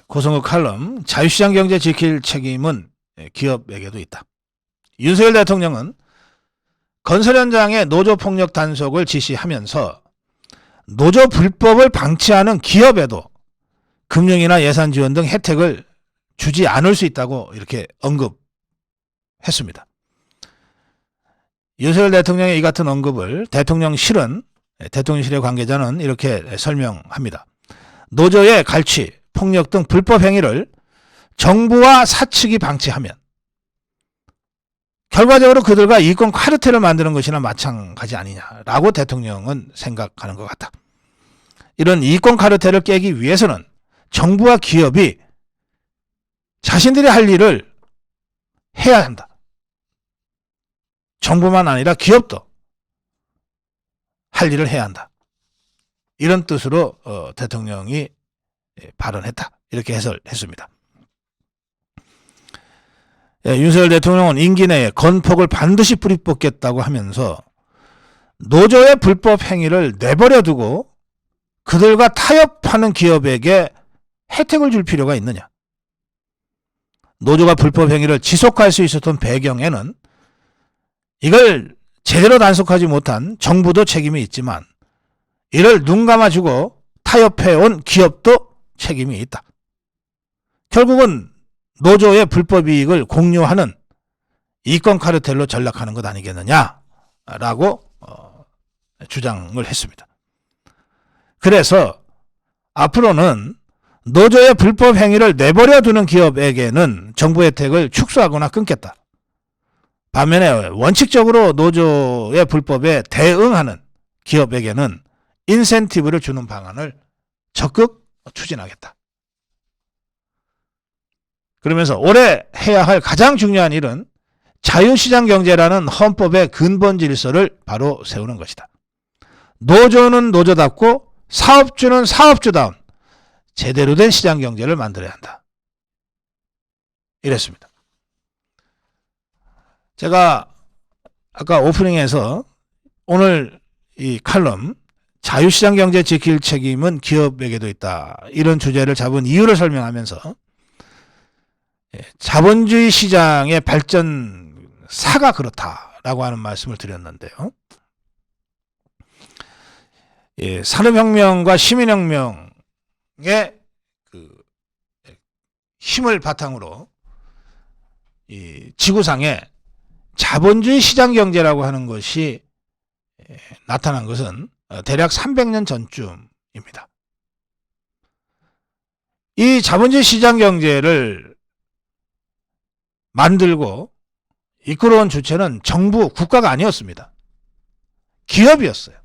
고성국 칼럼, 자유시장 경제 지킬 책임은 기업에게도 있다. 윤석열 대통령은 건설 현장의 노조폭력 단속을 지시하면서 노조 불법을 방치하는 기업에도 금융이나 예산 지원 등 혜택을 주지 않을 수 있다고 이렇게 언급했습니다. 윤석열 대통령의 이 같은 언급을 대통령실의 관계자는 이렇게 설명합니다. 노조의 갈취, 폭력 등 불법 행위를 정부와 사측이 방치하면 결과적으로 그들과 이권 카르텔을 만드는 것이나 마찬가지 아니냐라고 대통령은 생각하는 것 같다. 이런 이권 카르텔을 깨기 위해서는 정부와 기업이 자신들이 할 일을 해야 한다. 정부만 아니라 기업도 할 일을 해야 한다. 이런 뜻으로 대통령이 발언했다. 이렇게 해설했습니다. 윤석열 대통령은 임기 내에 건폭을 반드시 뿌리 뽑겠다고 하면서 노조의 불법 행위를 내버려 두고 그들과 타협하는 기업에게 혜택을 줄 필요가 있느냐. 노조가 불법 행위를 지속할 수 있었던 배경에는 이걸 제대로 단속하지 못한 정부도 책임이 있지만 이를 눈 감아주고 타협해온 기업도 책임이 있다. 결국은 노조의 불법 이익을 공유하는 이권 카르텔로 전락하는 것 아니겠느냐라고 주장을 했습니다. 그래서 앞으로는 노조의 불법 행위를 내버려 두는 기업에게는 정부 혜택을 축소하거나 끊겠다. 반면에 원칙적으로 노조의 불법에 대응하는 기업에게는 인센티브를 주는 방안을 적극 추진하겠다. 그러면서 올해 해야 할 가장 중요한 일은 자유시장 경제라는 헌법의 근본 질서를 바로 세우는 것이다. 노조는 노조답고 사업주는 사업주다운 제대로 된 시장 경제를 만들어야 한다. 이랬습니다. 제가 아까 오프닝에서 오늘 이 칼럼 자유시장 경제 지킬 책임은 기업에게도 있다. 이런 주제를 잡은 이유를 설명하면서 자본주의 시장의 발전사가 그렇다라고 하는 말씀을 드렸는데요. 산업혁명과 시민혁명의 그 힘을 바탕으로 이 지구상에 자본주의 시장 경제라고 하는 것이 나타난 것은 대략 300년 전쯤입니다. 이 자본주의 시장 경제를 만들고 이끌어온 주체는 정부, 국가가 아니었습니다. 기업이었어요.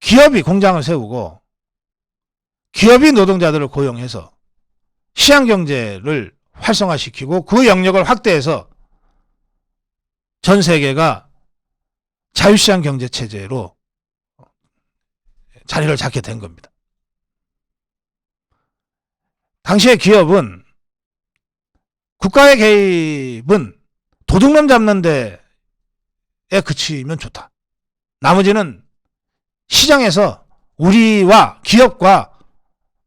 기업이 공장을 세우고 기업이 노동자들을 고용해서 시장경제를 활성화시키고 그 영역을 확대해서 전 세계가 자유시장 경제체제로 자리를 잡게 된 겁니다. 당시의 기업은 국가의 개입은 도둑놈 잡는 데에 그치면 좋다. 나머지는 시장에서 우리와 기업과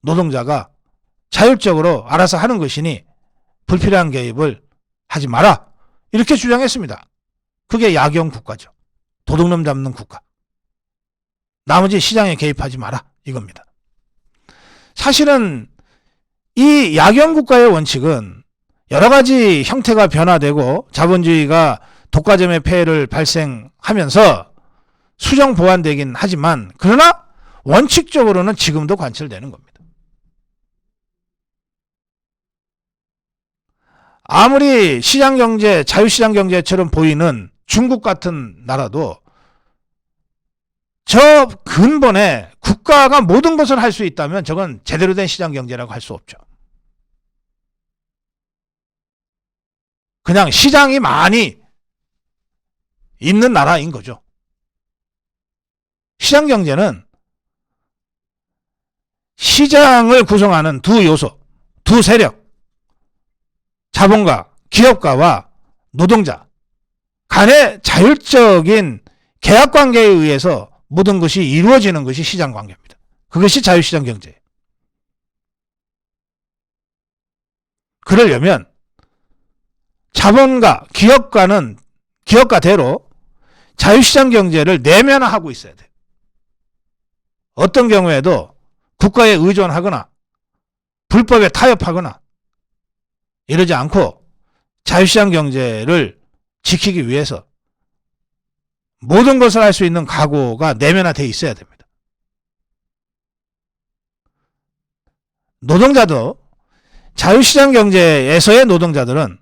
노동자가 자율적으로 알아서 하는 것이니 불필요한 개입을 하지 마라. 이렇게 주장했습니다. 그게 야경 국가죠. 도둑놈 잡는 국가. 나머지 시장에 개입하지 마라. 이겁니다. 사실은 이 야경 국가의 원칙은 여러 가지 형태가 변화되고 자본주의가 독과점의 폐해를 발생하면서 수정 보완되긴 하지만 그러나 원칙적으로는 지금도 관철되는 겁니다. 아무리 시장경제, 자유시장경제처럼 보이는 중국 같은 나라도 저 근본에 국가가 모든 것을 할 수 있다면 저건 제대로 된 시장경제라고 할 수 없죠. 그냥 시장이 많이 있는 나라인 거죠. 시장경제는 시장을 구성하는 두 요소, 두 세력, 자본가, 기업가와 노동자 간의 자율적인 계약관계에 의해서 모든 것이 이루어지는 것이 시장 관계입니다. 그것이 자유시장 경제예요. 그러려면 자본가, 기업가는 기업가대로 자유시장 경제를 내면화하고 있어야 돼요. 어떤 경우에도 국가에 의존하거나 불법에 타협하거나 이러지 않고 자유시장 경제를 지키기 위해서 모든 것을 할 수 있는 각오가 내면화되어 있어야 됩니다. 노동자도 자유시장 경제에서의 노동자들은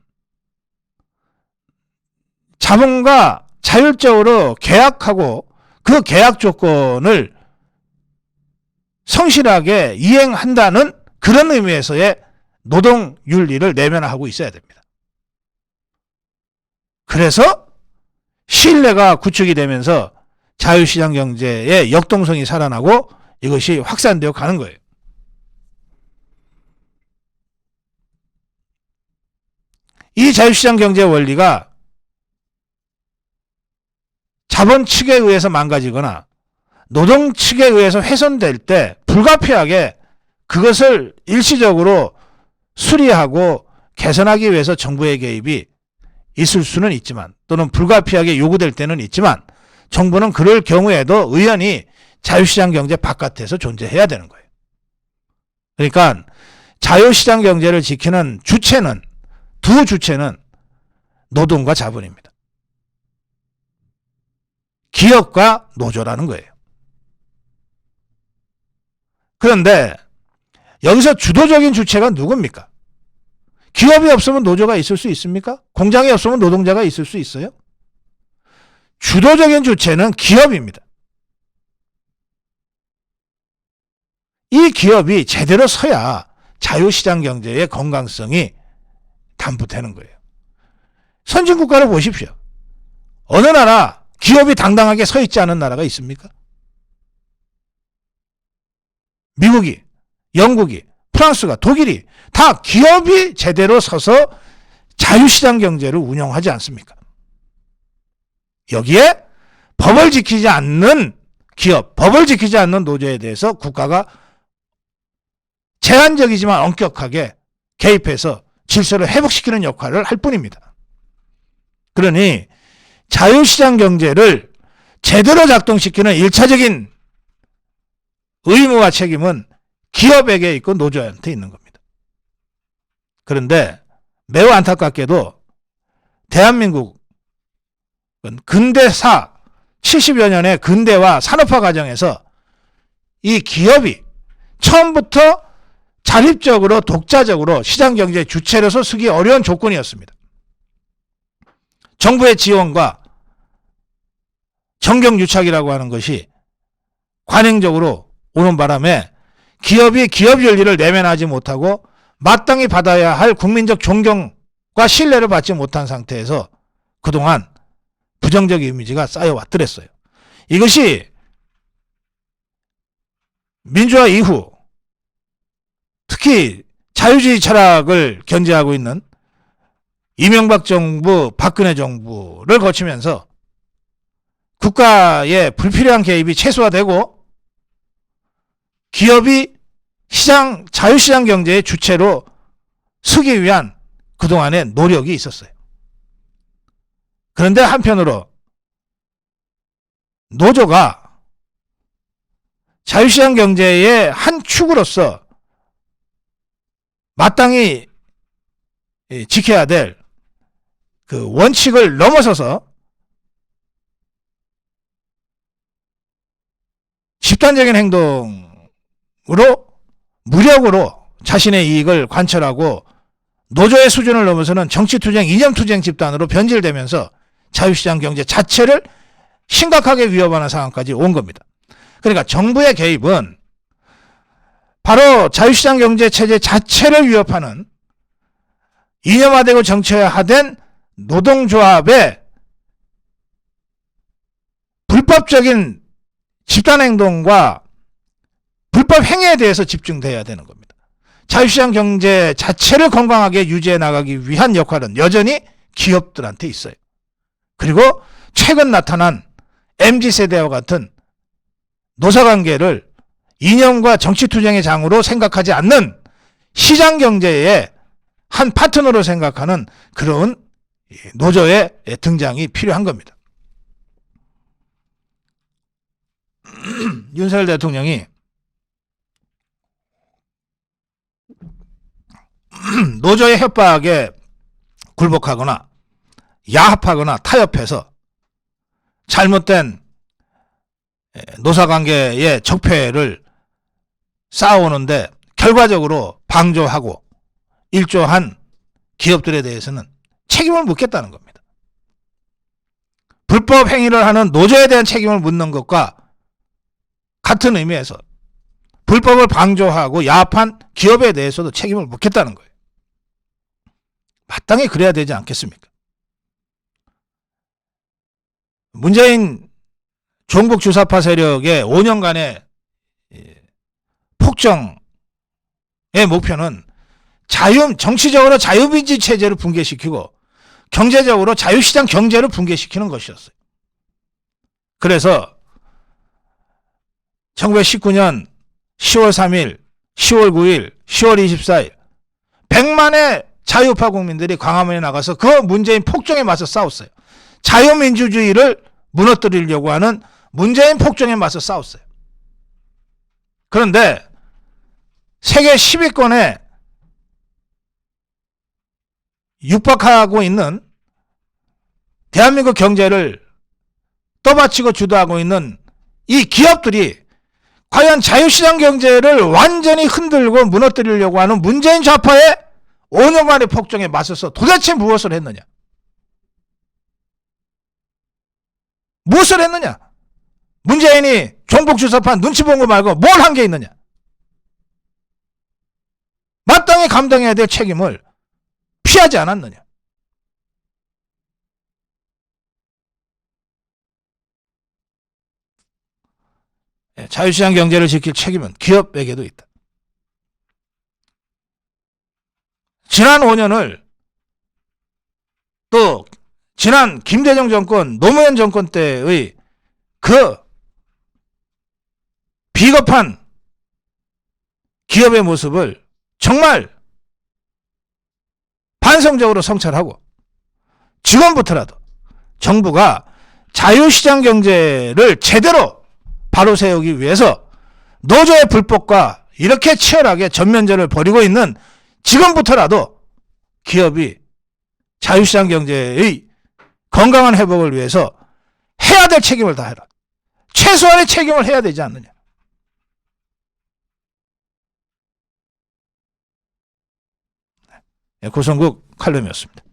자본과 자율적으로 계약하고 그 계약 조건을 성실하게 이행한다는 그런 의미에서의 노동윤리를 내면화하고 있어야 됩니다. 그래서 신뢰가 구축이 되면서 자유시장 경제의 역동성이 살아나고 이것이 확산되어 가는 거예요. 이 자유시장 경제 원리가 자본 측에 의해서 망가지거나 노동 측에 의해서 훼손될 때 불가피하게 그것을 일시적으로 수리하고 개선하기 위해서 정부의 개입이 있을 수는 있지만, 또는 불가피하게 요구될 때는 있지만, 정부는 그럴 경우에도 의연히 자유시장 경제 바깥에서 존재해야 되는 거예요. 그러니까 자유시장 경제를 지키는 주체는, 두 주체는 노동과 자본입니다. 기업과 노조라는 거예요. 그런데 여기서 주도적인 주체가 누굽니까? 기업이 없으면 노조가 있을 수 있습니까? 공장이 없으면 노동자가 있을 수 있어요? 주도적인 주체는 기업입니다. 이 기업이 제대로 서야 자유시장 경제의 건강성이 담보되는 거예요. 선진국가를 보십시오. 어느 나라 기업이 당당하게 서 있지 않은 나라가 있습니까? 미국이, 영국이, 프랑스가, 독일이 다 기업이 제대로 서서 자유시장 경제를 운영하지 않습니까? 여기에 법을 지키지 않는 기업, 법을 지키지 않는 노조에 대해서 국가가 제한적이지만 엄격하게 개입해서 질서를 회복시키는 역할을 할 뿐입니다. 그러니 자유시장 경제를 제대로 작동시키는 1차적인 의무와 책임은 기업에게 있고 노조한테 있는 겁니다. 그런데 매우 안타깝게도 대한민국은 근대사 70여 년의 근대화 산업화 과정에서 이 기업이 처음부터 자립적으로 독자적으로 시장경제 주체로서 서기 어려운 조건이었습니다. 정부의 지원과 정경유착이라고 하는 것이 관행적으로 오는 바람에 기업이 기업 윤리를 내면하지 못하고 마땅히 받아야 할 국민적 존경과 신뢰를 받지 못한 상태에서 그동안 부정적 이미지가 쌓여왔더랬어요. 이것이 민주화 이후 특히 자유주의 철학을 견지하고 있는 이명박 정부, 박근혜 정부를 거치면서 국가의 불필요한 개입이 최소화되고 기업이 자유시장 경제의 주체로 서기 위한 그동안의 노력이 있었어요. 그런데 한편으로 노조가 자유시장 경제의 한 축으로서 마땅히 지켜야 될 그 원칙을 넘어서서 집단적인 행동으로 무력으로 자신의 이익을 관철하고 노조의 수준을 넘어서는 정치투쟁, 이념투쟁 집단으로 변질되면서 자유시장 경제 자체를 심각하게 위협하는 상황까지 온 겁니다. 그러니까 정부의 개입은 바로 자유시장 경제 체제 자체를 위협하는 이념화되고 정치화된 노동조합의 불법적인 집단행동과 불법 행위에 대해서 집중돼야 되는 겁니다. 자유시장 경제 자체를 건강하게 유지해 나가기 위한 역할은 여전히 기업들한테 있어요. 그리고 최근 나타난 MZ세대와 같은 노사관계를 이념과 정치투쟁의 장으로 생각하지 않는 시장경제의 한 파트너로 생각하는 그런 노조의 등장이 필요한 겁니다. 윤석열 대통령이 노조의 협박에 굴복하거나 야합하거나 타협해서 잘못된 노사관계의 적폐를 쌓아오는데 결과적으로 방조하고 일조한 기업들에 대해서는 책임을 묻겠다는 겁니다. 불법 행위를 하는 노조에 대한 책임을 묻는 것과 같은 의미에서 불법을 방조하고 야합한 기업에 대해서도 책임을 묻겠다는 거예요. 마땅히 그래야 되지 않겠습니까? 문재인 종북 주사파 세력의 5년간의 폭정의 목표는 정치적으로 자유민주 체제를 붕괴시키고 경제적으로 자유시장 경제를 붕괴시키는 것이었어요. 그래서 1919년 10월 3일, 10월 9일, 10월 24일 100만의 자유파 국민들이 광화문에 나가서 그 문재인 폭정에 맞서 싸웠어요. 자유민주주의를 무너뜨리려고 하는 문재인 폭정에 맞서 싸웠어요. 그런데 세계 10위권에 육박하고 있는 대한민국 경제를 떠받치고 주도하고 있는 이 기업들이 과연 자유시장 경제를 완전히 흔들고 무너뜨리려고 하는 문재인 좌파의 5년간의 폭정에 맞서서 도대체 무엇을 했느냐? 무엇을 했느냐? 문재인이 종북주사파 눈치 본 거 말고 뭘 한 게 있느냐? 마땅히 감당해야 될 책임을 피하지 않았느냐? 자유시장 경제를 지킬 책임은 기업에게도 있다. 지난 5년을 또 지난 김대중 정권, 노무현 정권 때의 그 비겁한 기업의 모습을 정말 반성적으로 성찰하고 지금부터라도 정부가 자유시장 경제를 제대로 바로 세우기 위해서 노조의 불법과 이렇게 치열하게 전면전을 벌이고 있는 지금부터라도 기업이 자유시장 경제의 건강한 회복을 위해서 해야 될 책임을 다해라. 최소한의 책임을 해야 되지 않느냐. 고성국 칼럼이었습니다.